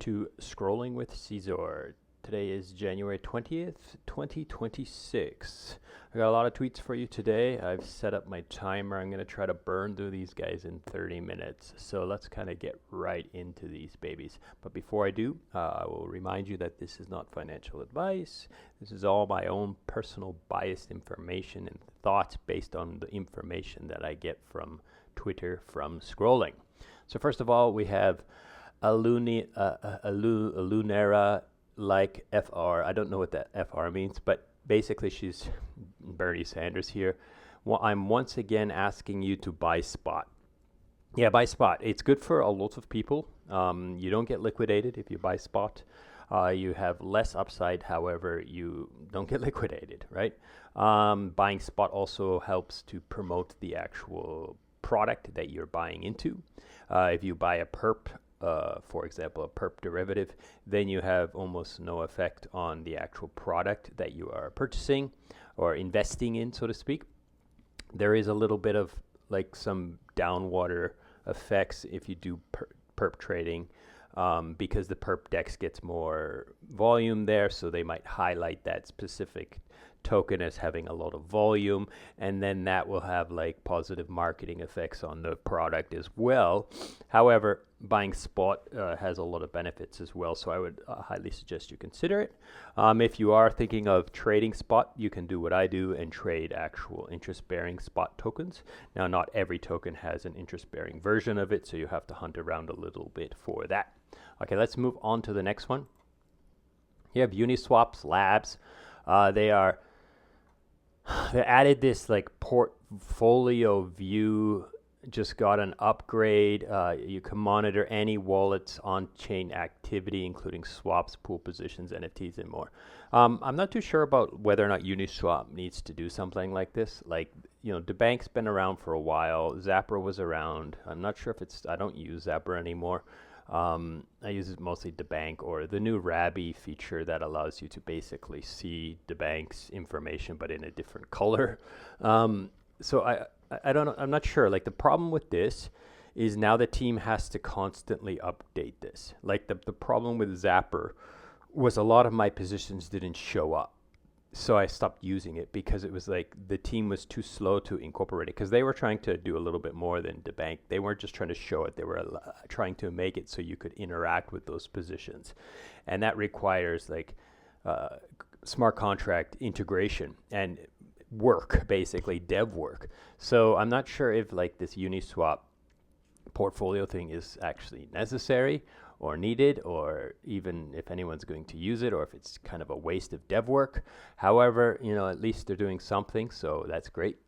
to Scrolling with Ceazor. Today is January 20th, 2026. I got a lot of tweets for you today. I've set up my timer. I'm going to try to burn through these guys in 30 minutes. So let's kind of get right into these babies. But before I do, I will remind you that this is not financial advice. This is all my own personal biased information and thoughts based on the information that I get from Twitter from scrolling. So first of all, we have a Lunera like FR. I don't know what that FR means, but basically she's Bernie Sanders here. Well, I'm once again asking you to buy spot. Yeah, buy spot. It's good for a lot of people. You don't get liquidated if you buy spot. You have less upside, however, you don't get liquidated, right? Buying spot also helps to promote the actual product that you're buying into. If you buy a perp, for example, a perp derivative, then you have almost no effect on the actual product that you are purchasing or investing in, so to speak. There is a little bit of like some downwater effects if you do perp trading, because the perp dex gets more volume there, so they might highlight that specific token as having a lot of volume, and then that will have like positive marketing effects on the product as well. However, buying spot has a lot of benefits as well, so I would highly suggest you consider it. If you are thinking of trading spot, you can do what I do and trade actual interest-bearing spot tokens. Now, not every token has an interest-bearing version of it, so you have to hunt around a little bit for that. Okay, let's move on to the next one. You have Uniswap's Labs. They added this like portfolio view, just got an upgrade. You can monitor any wallets on-chain activity, including swaps, pool positions, NFTs, and more. I'm not too sure about whether or not Uniswap needs to do something like this. Like, you know, the bank's been around for a while. Zapper was around. I'm not sure if I don't use Zapper anymore. I use it mostly the bank or the new Rabby feature that allows you to basically see the bank's information but in a different color. So I don't know. I'm not sure. Like, the problem with this is now the team has to constantly update this. Like the problem with Zapper was a lot of my positions didn't show up. So I stopped using it because it was like the team was too slow to incorporate it, because they were trying to do a little bit more than the bank. They weren't just trying to show it. They were trying to make it so you could interact with those positions. And that requires like smart contract integration and work, basically dev work. So I'm not sure if like this Uniswap portfolio thing is actually necessary or needed, or even if anyone's going to use it, or if it's kind of a waste of dev work. However, you know, at least they're doing something, so that's great.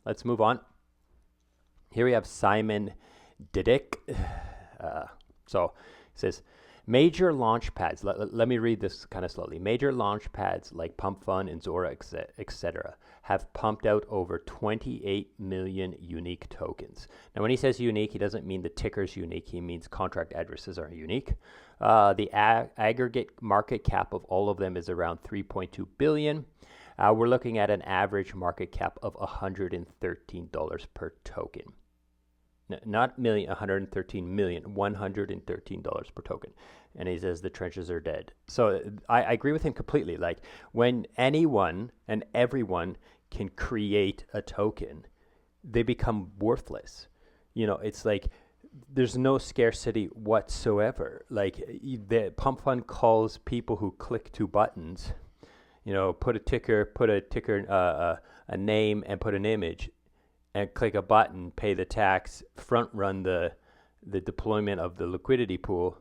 Let's move on. Here we have Simon Didick. So it says, major launch pads, let me read this kind of slowly. Major launch pads like Pump Fund and Zora, etc., have pumped out over 28 million unique tokens. Now, when he says unique, he doesn't mean the ticker's unique. He means contract addresses are unique. The aggregate market cap of all of them is around 3.2 billion. We're looking at an average market cap of $113 per token. Not million, 113 million, $113 per token. And he says the trenches are dead. So I agree with him completely. Like, when anyone and everyone can create a token, they become worthless. You know, it's like there's no scarcity whatsoever. Like, the Pump Fund calls people who click two buttons, you know, put a ticker, a name, and put an image, and click a button, pay the tax, front run the deployment of the liquidity pool.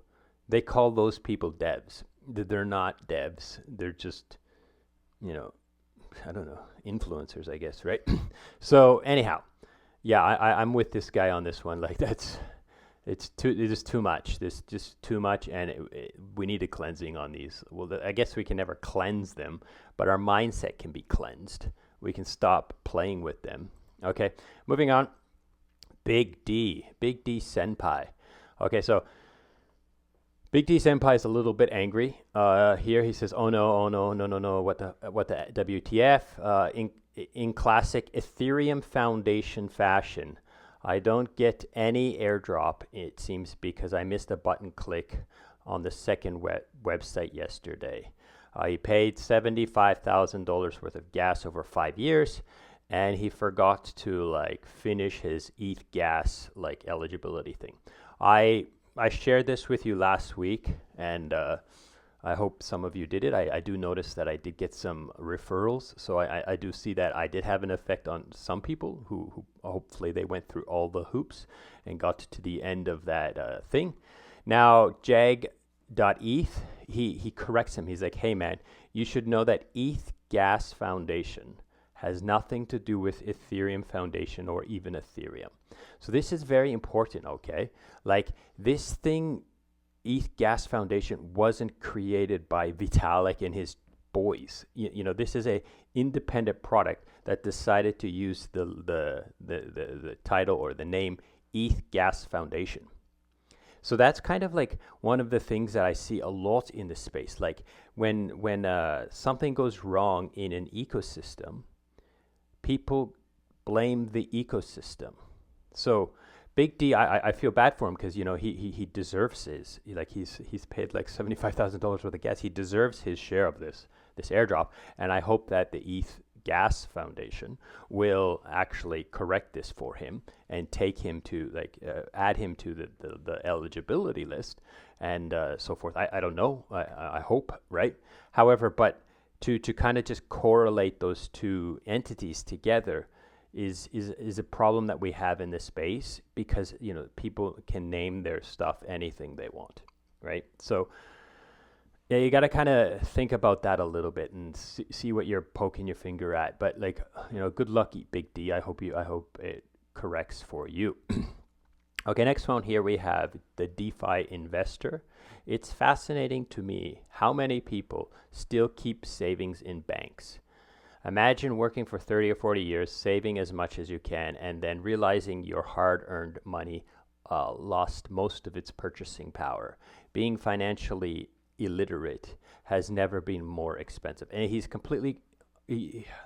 They call those people devs. They're not devs. They're just, you know, I don't know, influencers, I guess, right? So anyhow, yeah, I'm with this guy on this one. Like, it's just too much. This just too much, and we need a cleansing on these. Well, I guess we can never cleanse them, but our mindset can be cleansed. We can stop playing with them. Okay, moving on. Big D Senpai. Okay, so Big D Senpai is a little bit angry. Here he says, "Oh no! What the WTF?" In classic Ethereum Foundation fashion, I don't get any airdrop. It seems because I missed a button click on the second website yesterday. He paid $75,000 worth of gas over 5 years, and he forgot to like finish his ETH gas like eligibility thing. I shared this with you last week, and I hope some of you did it. I do notice that I did get some referrals, so I do see that I did have an effect on some people who hopefully they went through all the hoops and got to the end of that thing. Now, Jag.eth, he corrects him. He's like, hey man, you should know that ETH Gas Foundation has nothing to do with Ethereum Foundation or even Ethereum. So this is very important, okay? Like this thing, ETH Gas Foundation wasn't created by Vitalik and his boys. You know, this is a independent product that decided to use the title or the name ETH Gas Foundation. So that's kind of like one of the things that I see a lot in the space. Like when something goes wrong in an ecosystem, people blame the ecosystem. So Big D, I feel bad for him because, you know, he deserves his, like he's paid like $75,000 worth of gas. He deserves his share of this airdrop. And I hope that the ETH Gas Foundation will actually correct this for him and take him to like add him to the eligibility list and so forth. I don't know. I hope, right? However, but to kind of just correlate those two entities together is a problem that we have in this space because, you know, people can name their stuff anything they want, right? So yeah, you got to kind of think about that a little bit and see what you're poking your finger at. But like, you know, good luck, Big D. I hope it corrects for you. Okay, next one here we have the DeFi investor. It's fascinating to me how many people still keep savings in banks. Imagine working for 30 or 40 years, saving as much as you can, and then realizing your hard-earned money lost most of its purchasing power. Being financially illiterate has never been more expensive. And he's completely,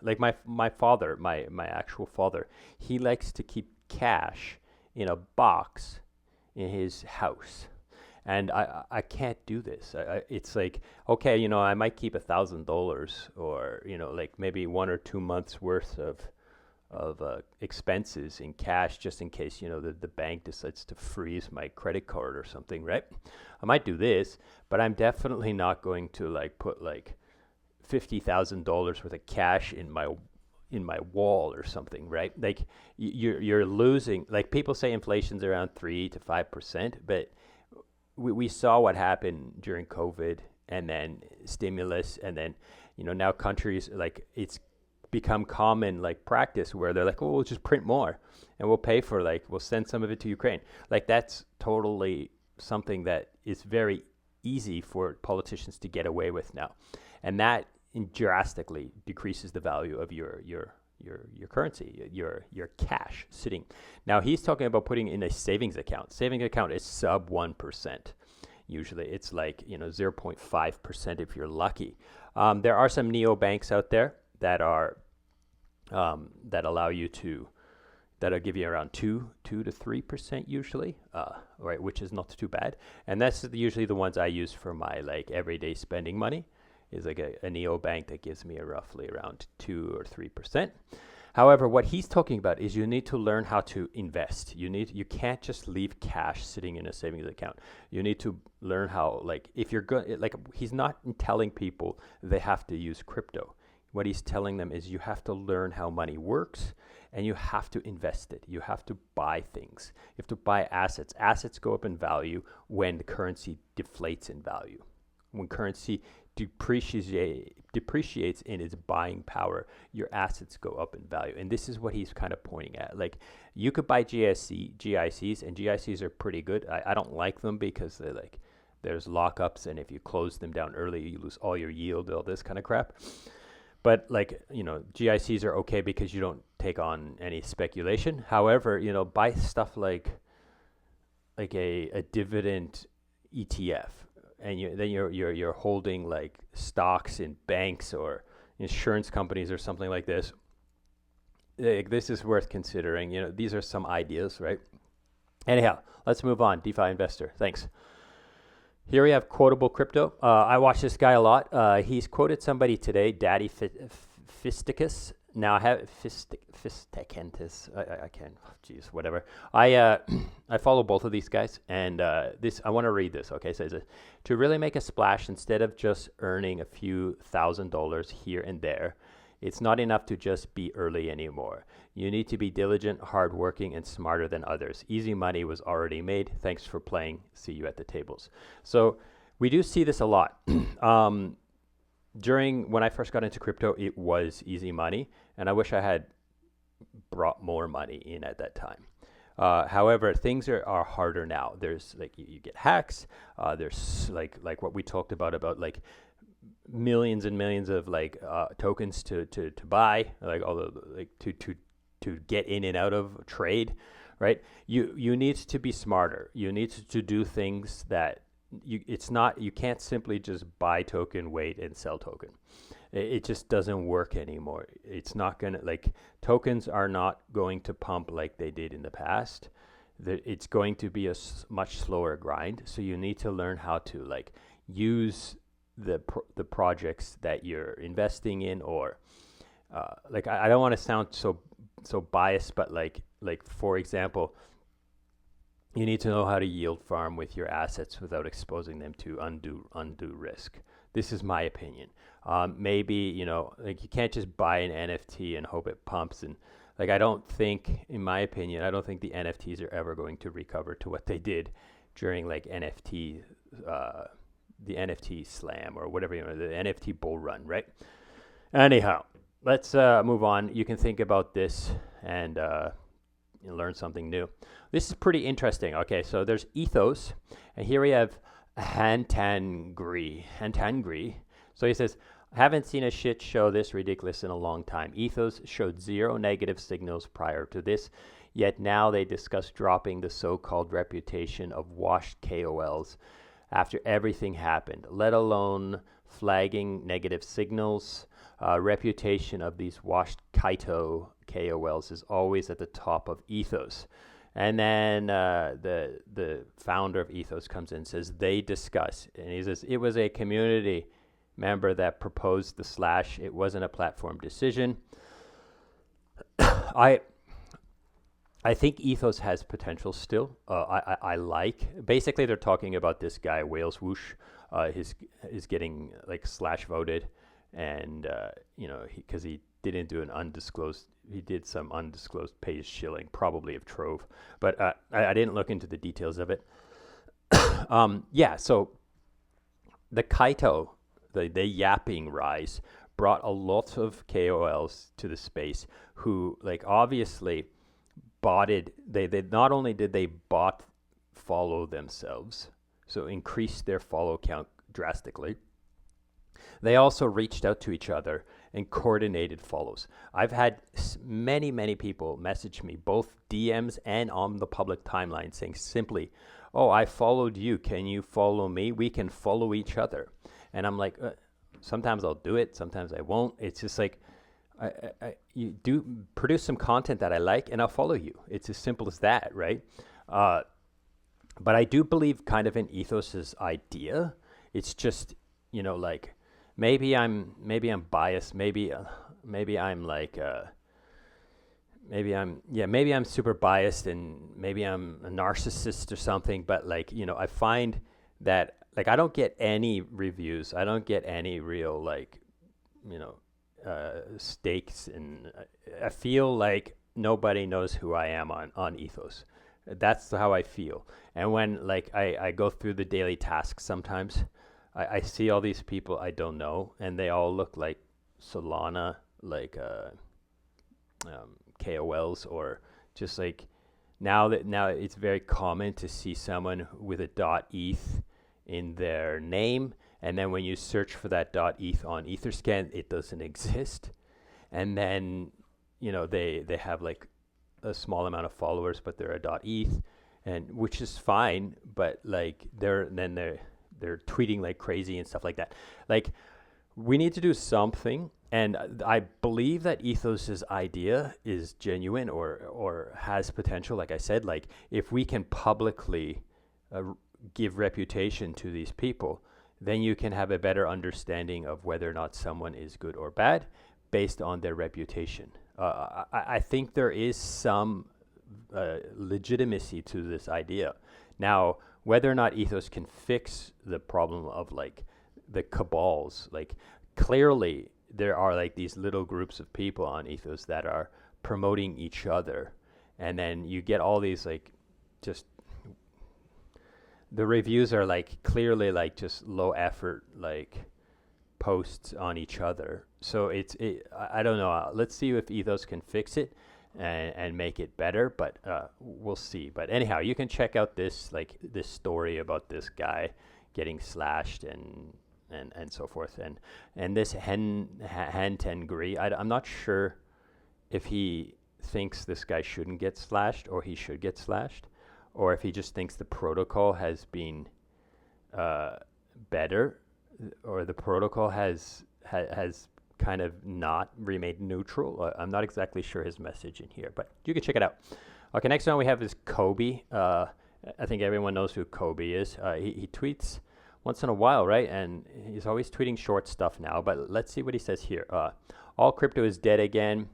like my father, my actual father, he likes to keep cash in a box in his house. And I can't do this. It's like, okay, you know, I might keep $1,000 or, you know, like maybe 1 or 2 months worth of expenses in cash just in case, you know, the bank decides to freeze my credit card or something, right? I might do this, but I'm definitely not going to like put like $50,000 worth of cash in my wall or something, right? Like you're losing. Like people say inflation's around 3 to 5%, but we saw what happened during COVID and then stimulus, and then, you know, now countries, like it's become common like practice where they're like, oh, we'll just print more and we'll pay for, like, we'll send some of it to Ukraine. Like that's totally something that is very easy for politicians to get away with now, and that drastically decreases the value of your currency, your cash sitting. Now he's talking about putting in a savings account. Savings account is sub 1%. Usually it's like, you know, 0.5% if you're lucky. There are some neobanks out there that are that allow you to, that'll give you around 2 to 3% usually, right, which is not too bad. And that's usually the ones I use for my like everyday spending money. Is like a neobank that gives me roughly around 2 or 3%. However, what he's talking about is you need to learn how to invest. You can't just leave cash sitting in a savings account. You need to learn how, like, if you're good, like, he's not telling people they have to use crypto. What he's telling them is you have to learn how money works and you have to invest it. You have to buy things. You have to buy assets. Assets go up in value when the currency deflates in value. When currency depreciates in its buying power, your assets go up in value. And this is what he's kind of pointing at. Like, you could buy GICs, and GICs are pretty good. I don't like them because they're like, there's lockups, and if you close them down early, you lose all your yield, all this kind of crap. But like, you know, GICs are okay because you don't take on any speculation. However, you know, buy stuff like a dividend ETF. And then you're holding like stocks in banks or insurance companies or something like this. This is worth considering. You know, these are some ideas, right? Anyhow, let's move on. DeFi investor. Thanks. Here we have quotable crypto. I watch this guy a lot. He's quoted somebody today, Daddy Fisticus. Now I have Fisticentus. I can't. Jeez, whatever. I I follow both of these guys, and this I want to read this. Okay, it says to really make a splash, instead of just earning a few $1,000s here and there, it's not enough to just be early anymore. You need to be diligent, hardworking, and smarter than others. Easy money was already made. Thanks for playing. See you at the tables. So we do see this a lot. During when I first got into crypto, it was easy money, and I wish I had brought more money in at that time. However, things are harder now. There's like you get hacks. There's like what we talked about like millions and millions of like tokens to buy, like all the like to get in and out of trade, right? You need to be smarter. You need to do things that you can't simply just buy token, wait, and sell token. It just doesn't work anymore. It's not gonna, like, tokens are not going to pump like they did in the past. It's going to be a much slower grind. So you need to learn how to like use the projects that you're investing in, or like I don't want to sound so biased, but like for example, you need to know how to yield farm with your assets without exposing them to undue risk. This is my opinion. Maybe, like you can't just buy an NFT and hope it pumps. And like, in my opinion, I don't think the NFTs are ever going to recover to what they did during like the NFT slam or whatever, the NFT bull run, right? Anyhow, let's move on. You can think about this and learn something new. This is pretty interesting. Okay, so there's Ethos, and here we have Hantangri. So he says, I haven't seen a shit show this ridiculous in a long time. Ethos showed zero negative signals prior to this, yet now they discuss dropping the so-called reputation of washed KOLs after everything happened, let alone flagging negative signals. Reputation of these washed Kaito KOLs is always at the top of Ethos. And then the founder of Ethos comes in and says, they discuss. And he says, it was a community member that proposed the slash. It wasn't a platform decision. I think Ethos has potential still. I like. Basically, they're talking about this guy, Whales Whoosh, is getting like slash voted. And, because he didn't do he did some undisclosed page shilling, probably of Trove. But I didn't look into the details of it. So the Kaito, the yapping rise, brought a lot of KOLs to the space who, like, obviously botted. They not only did they follow themselves, so increased their follow count drastically, they also reached out to each other and coordinated follows. I've had many people message me, both DMs and on the public timeline, saying simply, oh, I followed you. Can you follow me? We can follow each other. And I'm like, sometimes I'll do it. Sometimes I won't. It's just like, you do produce some content that I like and I'll follow you. It's as simple as that, right? But I do believe kind of in Ethos's idea. It's just, like, maybe I'm biased. Maybe I'm like, maybe I'm super biased, and maybe I'm a narcissist or something. But like, I find that, like, I don't get any reviews. I don't get any real, like, stakes, and I feel like nobody knows who I am on Ethos. That's how I feel. And when, like, I go through the daily tasks sometimes, I see all these people I don't know, and they all look like Solana, like KOLs, or just like now it's very common to see someone with a .eth in their name, and then when you search for that .eth on Etherscan, it doesn't exist. And then they have like a small amount of followers, but they're a .eth, and which is fine, but like they're tweeting like crazy and stuff like that. Like, we need to do something, and I believe that Ethos's idea is genuine or has potential. Like I said, like if we can publicly give reputation to these people, then you can have a better understanding of whether or not someone is good or bad based on their reputation. I think there is some legitimacy to this idea. Now, whether or not ethos can fix the problem of like the cabals, like clearly there are like these little groups of people on ethos that are promoting each other, and then you get all these like just the reviews are like clearly like just low effort like posts on each other. So I don't know. Let's see if ethos can fix it and make it better, but we'll see. But anyhow, you can check out this story about this guy getting slashed and so forth, and this Han Tengri. I'm not sure if he thinks this guy shouldn't get slashed or he should get slashed, or if he just thinks the protocol has been better, or the protocol has kind of not remained neutral. I'm not exactly sure his message in here, but you can check it out. Okay, next one we have is Kobe. I think everyone knows who Kobe is. He tweets once in a while, right? And he's always tweeting short stuff now, but let's see what he says here. All crypto is dead again.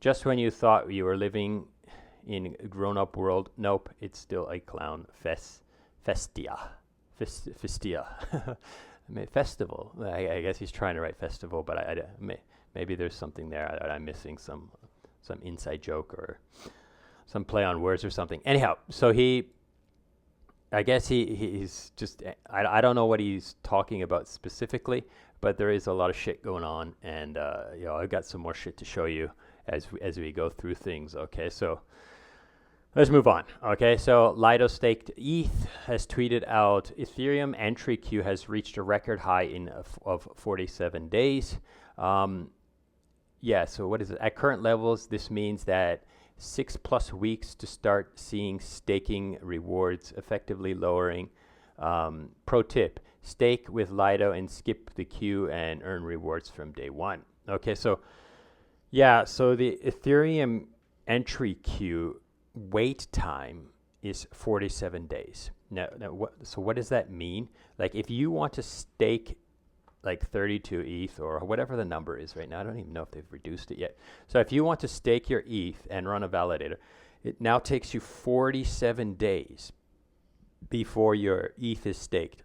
Just when you thought you were living in a grown-up world, nope, it's still a clown festia. I mean, festival. I guess he's trying to write festival, but maybe there's something there. I'm missing some inside joke or some play on words or something. Anyhow, so I guess he's just, I don't know what he's talking about specifically, but there is a lot of shit going on, and I've got some more shit to show you as we go through things. Okay, so let's move on. Okay, so Lido Staked ETH has tweeted out Ethereum entry queue has reached a record high of 47 days. So what is it? At current levels, this means that 6+ weeks to start seeing staking rewards, effectively lowering. Pro tip, stake with Lido and skip the queue and earn rewards from day one. Okay, so the Ethereum entry queue wait time is 47 days. Now what does that mean? Like if you want to stake like 32 ETH or whatever the number is right now, I don't even know if they've reduced it yet. So if you want to stake your ETH and run a validator, it now takes you 47 days before your ETH is staked.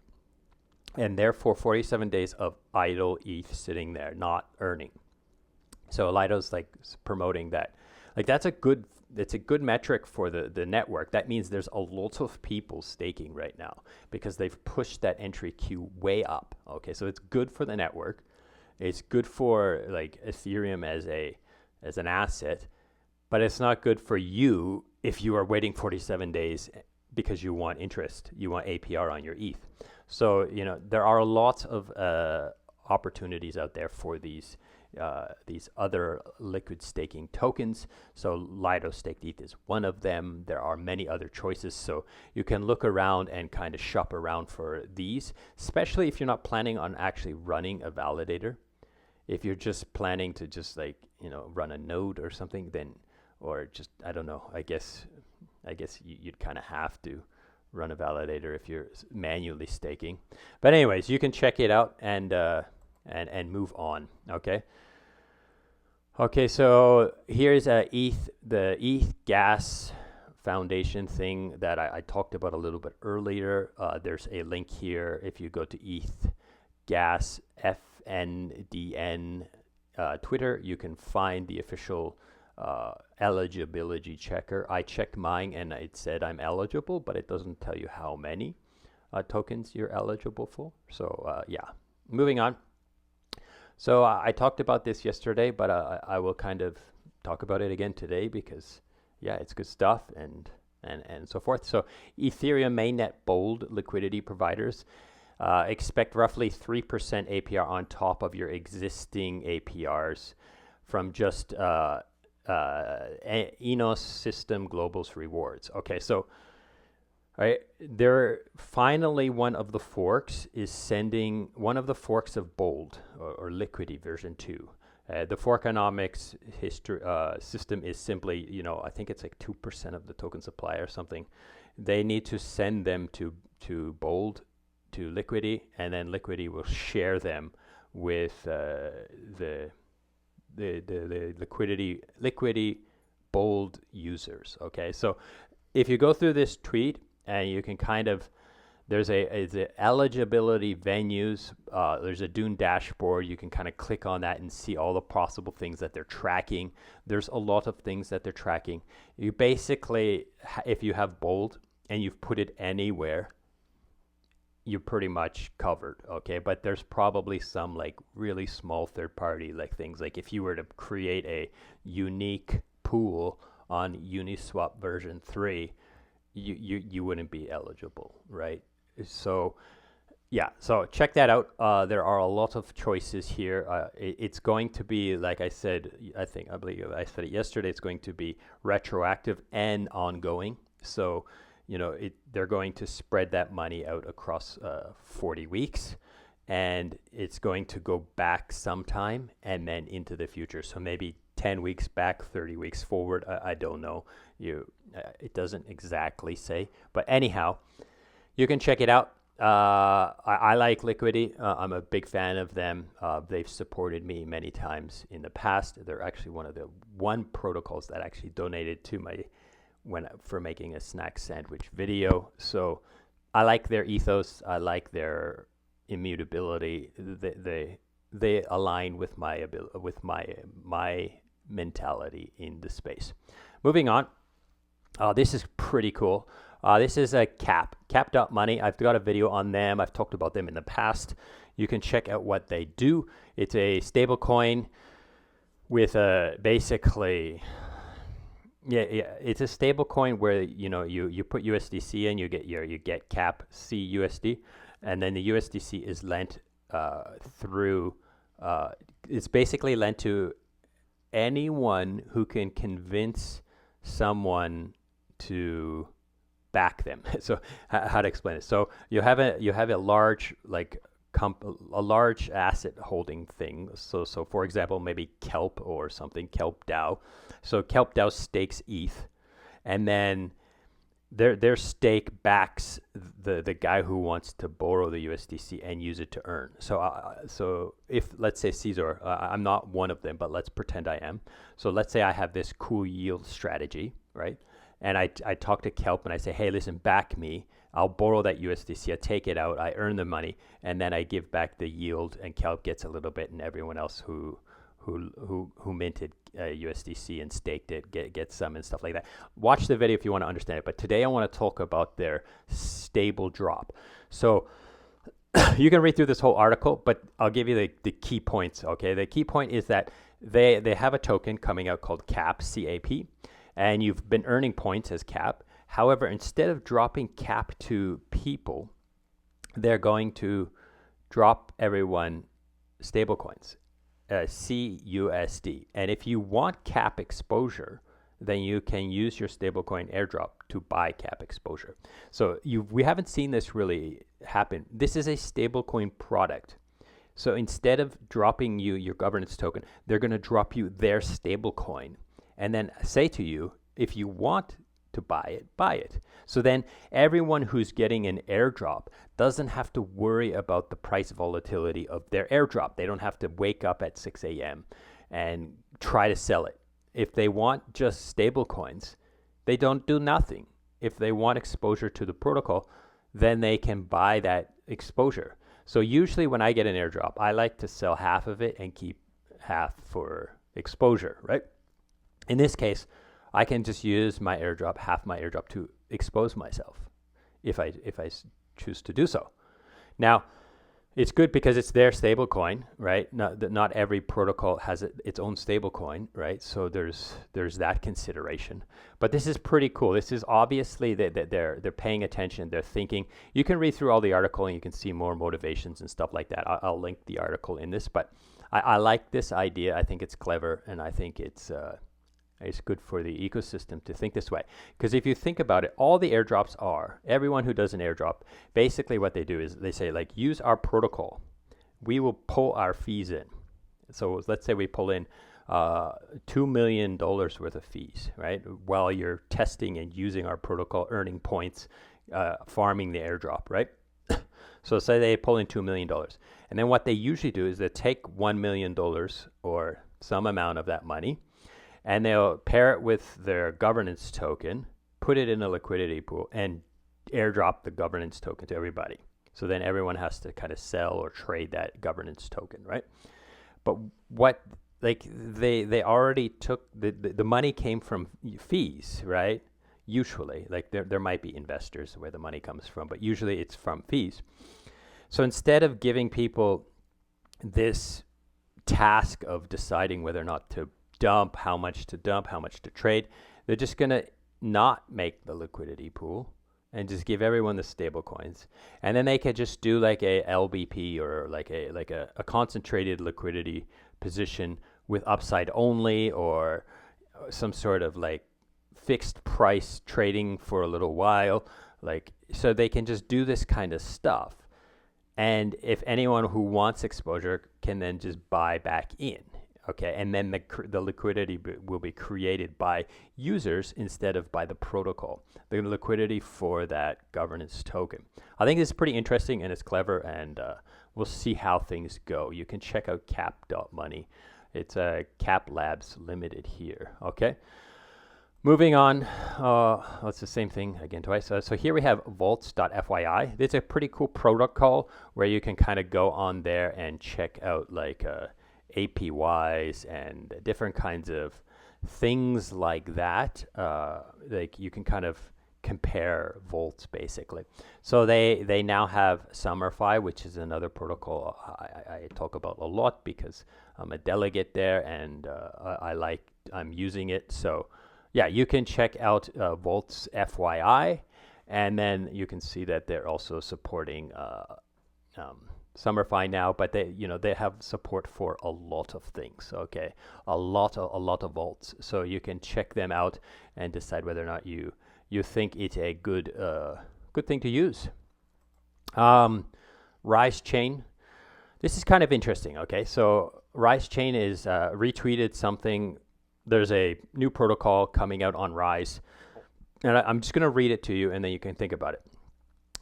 And therefore 47 days of idle ETH sitting there, not earning. So Lido's like promoting that. Like it's a good metric for the network. That means there's a lot of people staking right now because they've pushed that entry queue way up. Okay, so it's good for the network. It's good for like Ethereum as an asset, but it's not good for you if you are waiting 47 days because you want interest, you want APR on your ETH. So there are lots of opportunities out there for these other liquid staking tokens. So Lido Staked ETH is one of them. There are many other choices. So you can look around and kind of shop around for these, especially if you're not planning on actually running a validator. If you're just planning to just run a node or something, then, or just, I don't know, I guess you'd kind of have to run a validator if you're manually staking. But anyways, you can check it out and move on. Okay, so here's the ETH gas foundation thing that I talked about a little bit earlier. There's a link here. If you go to ETH gas FNDN Twitter, you can find the official eligibility checker. I checked mine and it said I'm eligible, but it doesn't tell you how many tokens you're eligible for. So moving on. So I talked about this yesterday, but I will kind of talk about it again today because, it's good stuff and so forth. So Ethereum mainnet bold liquidity providers expect roughly 3% APR on top of your existing APRs from just Enos System Global's rewards. Okay, so they're finally one of the forks is sending one of the forks of Bold or Liquidity version 2. The forkonomics system is simply, I think it's like 2% of the token supply or something. they need to send them to Bold, to Liquidity, and then Liquidity will share them with the Liquidity Bold users. Okay, so if you go through this tweet and you can kind of, there's a eligibility venues, there's a Dune dashboard. You can kind of click on that and see all the possible things that they're tracking. There's a lot of things that they're tracking. You basically, if you have Bold and you've put it anywhere, you're pretty much covered, okay? But there's probably some like really small third party like things, like if you were to create a unique pool on Uniswap version 3, you wouldn't be eligible, right? So yeah, so check that out. There are a lot of choices here. It's going to be, like I said, I believe I said it yesterday, it's going to be retroactive and ongoing. So they're going to spread that money out across 40 weeks, and it's going to go back sometime and then into the future. So maybe 10 weeks back, 30 weeks forward. I don't know. It doesn't exactly say. But anyhow, you can check it out. I like Liquidity. I'm a big fan of them. They've supported me many times in the past. They're actually one of the protocols that actually donated to my for making a snack sandwich video. So I like their ethos. I like their immutability. They align with my mentality in the space. Moving on. This is pretty cool. This is a cap.money. I've got a video on them. I've talked about them in the past. You can check out what they do. It's a stable coin with basically, it's a stable coin where you put USDC in, you get cap CUSD, and then the USDC is lent through. It's basically lent to anyone who can convince someone to back them. So how to explain it? So you have a large a large asset holding thing. So for example, maybe Kelp or something, Kelp DAO. So Kelp DAO stakes ETH, and then their stake backs the guy who wants to borrow the USDC and use it to earn. So if, let's say, Ceazor, I'm not one of them, but let's pretend I am. So let's say I have this cool yield strategy, right? And I talk to Kelp and I say, hey, listen, back me. I'll borrow that USDC, I take it out, I earn the money, and then I give back the yield, and Kelp gets a little bit, and everyone else who minted USDC and staked it gets some and stuff like that. Watch the video if you want to understand it. But today I want to talk about their stable drop. So you can read through this whole article, but I'll give you the key points. Okay, the key point is that they have a token coming out called CAP, CAP, and you've been earning points as CAP. However, instead of dropping CAP to people, they're going to drop everyone stablecoins, CUSD. And if you want CAP exposure, then you can use your stablecoin airdrop to buy CAP exposure. So we haven't seen this really happen. This is a stablecoin product. So instead of dropping you your governance token, they're going to drop you their stablecoin and then say to you, if you want to buy it. So then everyone who's getting an airdrop doesn't have to worry about the price volatility of their airdrop. They don't have to wake up at 6 a.m. and try to sell it. If they want just stable coins, they don't do nothing. If they want exposure to the protocol, then they can buy that exposure. So usually when I get an airdrop, I like to sell half of it and keep half for exposure, right? In this case, I can just use my airdrop, half my airdrop, to expose myself if I choose to do so. Now, it's good because it's their stable coin, right? Not every protocol has its own stable coin, right? So there's that consideration. But this is pretty cool. This is obviously that they're paying attention. They're thinking. You can read through all the article and you can see more motivations and stuff like that. I'll link the article in this, but I like this idea. I think it's clever, and I think it's good for the ecosystem to think this way. Because if you think about it, all the airdrops everyone who does an airdrop, basically what they do is they say, like, use our protocol. We will pull our fees in. So let's say we pull in $2 million worth of fees, right? While you're testing and using our protocol, earning points, farming the airdrop, right? So say they pull in $2 million. And then what they usually do is they take $1 million or some amount of that money, and they'll pair it with their governance token, put it in a liquidity pool, and airdrop the governance token to everybody. So then everyone has to kind of sell or trade that governance token, right? But what, like, they already took the money came from fees, right? Usually, like there might be investors where the money comes from, but usually it's from fees. So instead of giving people this task of deciding whether or not to dump, how much to trade, they're just going to not make the liquidity pool and just give everyone the stable coins. And then they could just do like a LBP or like a concentrated liquidity position with upside only, or some sort of like fixed price trading for a little while. Like, so they can just do this kind of stuff. And if anyone who wants exposure can then just buy back in, okay? And then the liquidity will be created by users instead of by the protocol. The liquidity for that governance token. I think this is pretty interesting and it's clever, and we'll see how things go. You can check out cap.money. It's Cap Labs Limited here, okay? Moving on, it's the same thing again twice. So here we have vaults.fyi. It's a pretty cool protocol where you can kind of go on there and check out like APYs and different kinds of things like that. Like you can kind of compare vaults basically. So they now have Summerfi, which is another protocol I talk about a lot because I'm a delegate there, and I'm using it. So yeah, you can check out Vaults FYI, and then you can see that they're also supporting Summerfi now, but they have support for a lot of things. Okay, a lot of vaults. So you can check them out and decide whether or not you think it's a good thing to use. Rise Chain. This is kind of interesting. Okay, so Rise Chain is retweeted something. There's a new protocol coming out on Rise, and I'm just going to read it to you, and then you can think about it.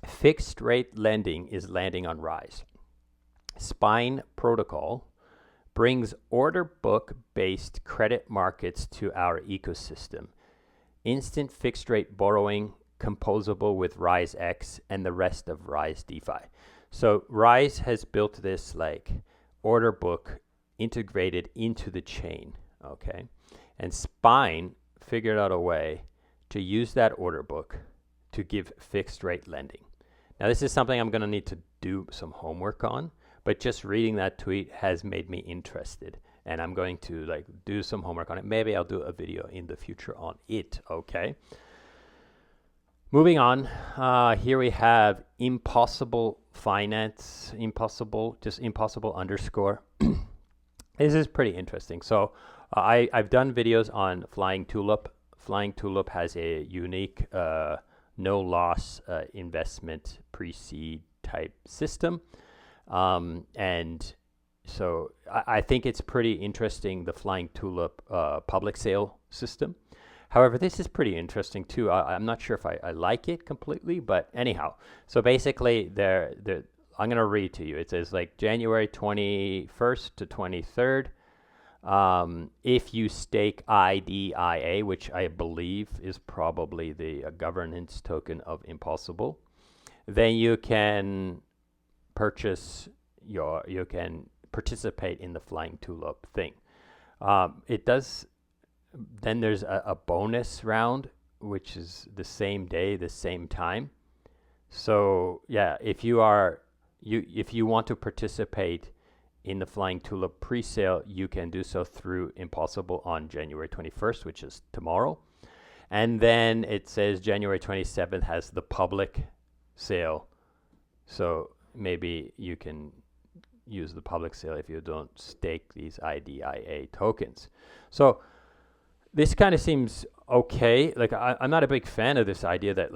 Fixed rate lending is landing on Rise. Spine protocol brings order book based credit markets to our ecosystem. Instant fixed rate borrowing composable with Rise X and the rest of Rise DeFi. So Rise has built this like order book integrated into the chain, okay? And Spine figured out a way to use that order book to give fixed rate lending. Now, this is something I'm going to need to do some homework on, but just reading that tweet has made me interested, and I'm going to like do some homework on it. Maybe I'll do a video in the future on it, okay? Moving on, here we have Impossible Finance, impossible underscore. This is pretty interesting. So I've done videos on Flying Tulip. Flying Tulip has a unique no loss investment pre-seed type system. And so I think it's pretty interesting, the Flying Tulip public sale system. However, this is pretty interesting too. I'm not sure if I like it completely, but anyhow. So basically, I'm going to read to you. It says like January 21st to 23rd. If you stake IDIA, which I believe is probably the governance token of Impossible, then you can you can participate in the Flying Tulip thing. It does. Then there's a bonus round, which is the same day, the same time. So yeah, if you want to participate in the Flying Tulip pre-sale, you can do so through Impossible on January 21st, which is tomorrow. And then it says January 27th has the public sale. So maybe you can use the public sale if you don't stake these IDIA tokens. So this kind of seems okay. Like I'm not a big fan of this idea that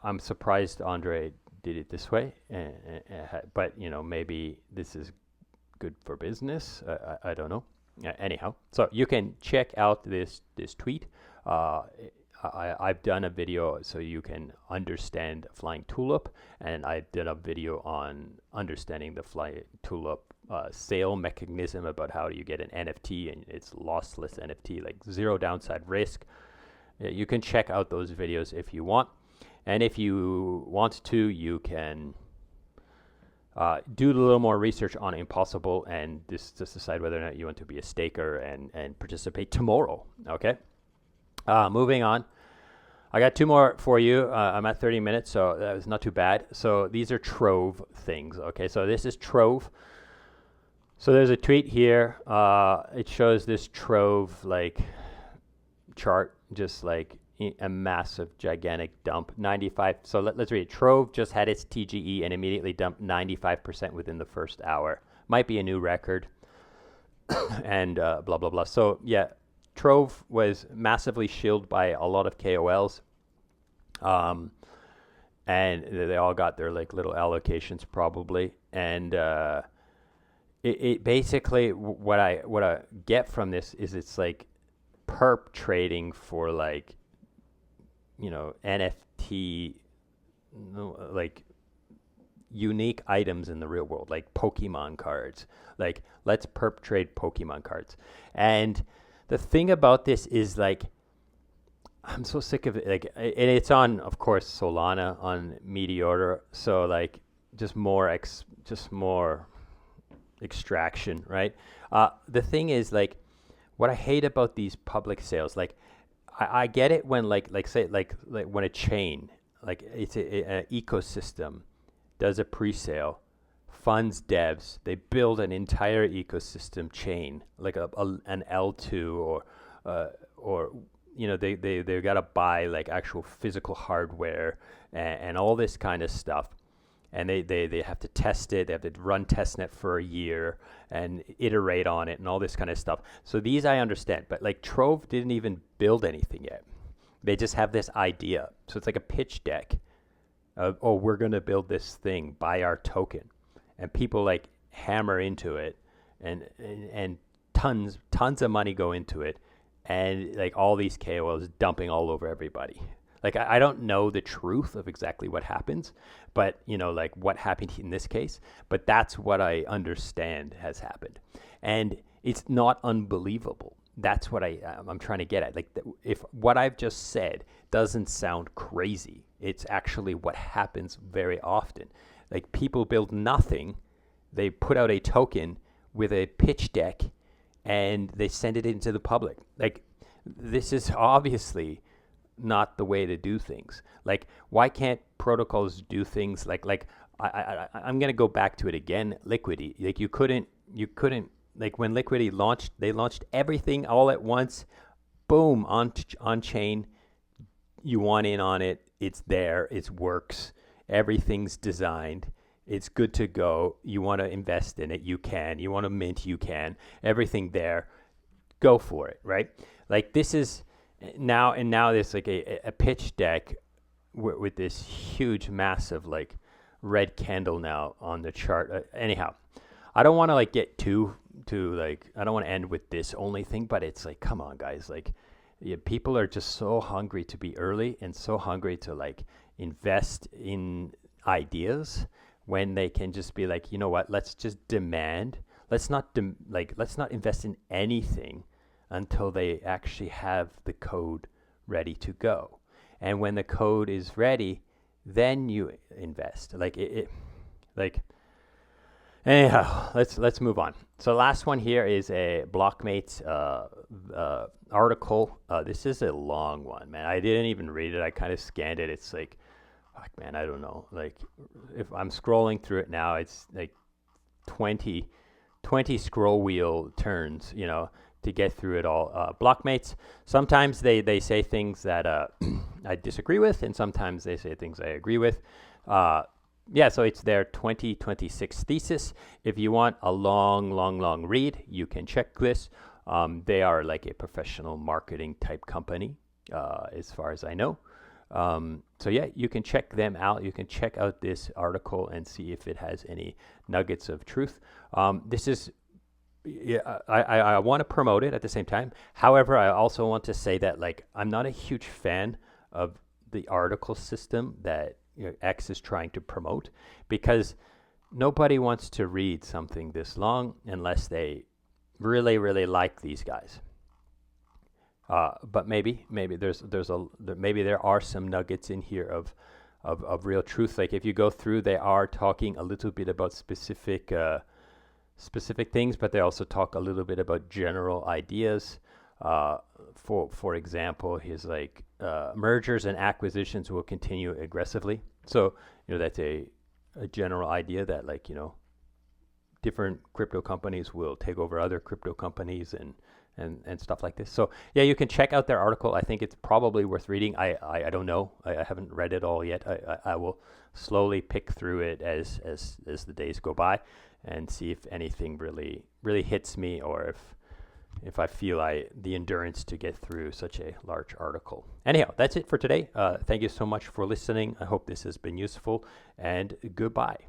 I'm surprised Andre did it this way, but maybe this is good for business. I don't know. Anyhow, so you can check out this tweet. Uh, I've done a video so you can understand flying tulip, and I did a video on understanding the flying tulip sale mechanism, about how you get an NFT and it's lossless NFT, like zero downside risk. You can check out those videos if you want, and if you want to, you can do a little more research on Impossible and just decide whether or not you want to be a staker and participate tomorrow. Okay. Moving on. I got two more for you. I'm at 30 minutes, so that was not too bad. So these are Trove things. Okay. So this is Trove. So there's a tweet here. It shows this Trove like chart, just like a massive, gigantic dump. 95. So let's read it. Trove just had its TGE and immediately dumped 95% within the first hour. Might be a new record. And blah, blah, blah. So yeah, Trove was massively shielded by a lot of KOLs. And they all got their like little allocations probably. And it basically, what I get from this is it's like perp trading for like, you know, NFT, like unique items in the real world, like Pokemon cards. Like, let's perp trade Pokemon cards. And the thing about this is, like, I'm so sick of it. Like, and it's on, of course, Solana, on Meteor. So like, just more extraction, right? The thing is, like, what I hate about these public sales, like, I get it when like say like when a chain, like it's an ecosystem, does a pre-sale, funds devs, they build an entire ecosystem chain, like an L2 or you know, they got to buy like actual physical hardware and all this kind of stuff. And they have to test it. They have to run testnet for a year and iterate on it and all this kind of stuff. So these I understand. But like Trove didn't even build anything yet. They just have this idea. So it's like a pitch deck of, oh, we're going to build this thing, buy our token. And people like hammer into it and tons of money go into it. And like all these KOLs dumping all over everybody. Like, I don't know the truth of exactly what happens, but, you know, like what happened in this case, but that's what I understand has happened. And it's not unbelievable. That's what I'm trying to get at. Like, if what I've just said doesn't sound crazy, it's actually what happens very often. Like, people build nothing. They put out a token with a pitch deck and they send it into the public. Like, this is obviously not the way to do things. Like, why can't protocols do things like I'm gonna go back to it again. Liquidity, like you couldn't like when Liquidity launched, they launched everything all at once, boom, on chain. You want in on it, it's there, it works, everything's designed, it's good to go. You want to invest in it, you can. You want to mint, you can. Everything there, go for it, right? Like, this is now there's like a pitch deck with this huge, massive, like red candle now on the chart. Anyhow, I don't want to like get too like, I don't want to end with this only thing, but it's like, come on, guys, like, yeah, people are just so hungry to be early and so hungry to like invest in ideas when they can just be like, you know what, let's just demand. Let's not invest in anything until they actually have the code ready to go. And when the code is ready, then you invest. Like anyhow, let's move on. So last one here is a Blockmates article. This is a long one, man. I didn't even read it. I kind of scanned it. It's like, fuck, man, I don't know. Like, if I'm scrolling through it now, it's like 20 scroll wheel turns, you know, to get through it all. Blockmates, sometimes they say things that I disagree with, and sometimes they say things I agree with. Yeah, so it's their 2026 thesis. If you want a long read, you can check this. They are like a professional marketing type company, as far as I know. So yeah, you can check them out. You can check out this article and see if it has any nuggets of truth. This is yeah, I want to promote it at the same time. However, I also want to say that like I'm not a huge fan of the article system that X is trying to promote, because nobody wants to read something this long unless they really really like these guys. But maybe maybe there are some nuggets in here of real truth. Like if you go through, they are talking a little bit about specific things, but they also talk a little bit about general ideas. For example, he's like mergers and acquisitions will continue aggressively. So that's a general idea that like different crypto companies will take over other crypto companies and stuff like this. So yeah, you can check out their article. I think it's probably worth reading. I don't know. I haven't read it all yet. I will slowly pick through it as the days go by and see if anything really hits me, or if I feel the endurance to get through such a large article. Anyhow, that's it for today. Thank you so much for listening. I hope this has been useful, and goodbye.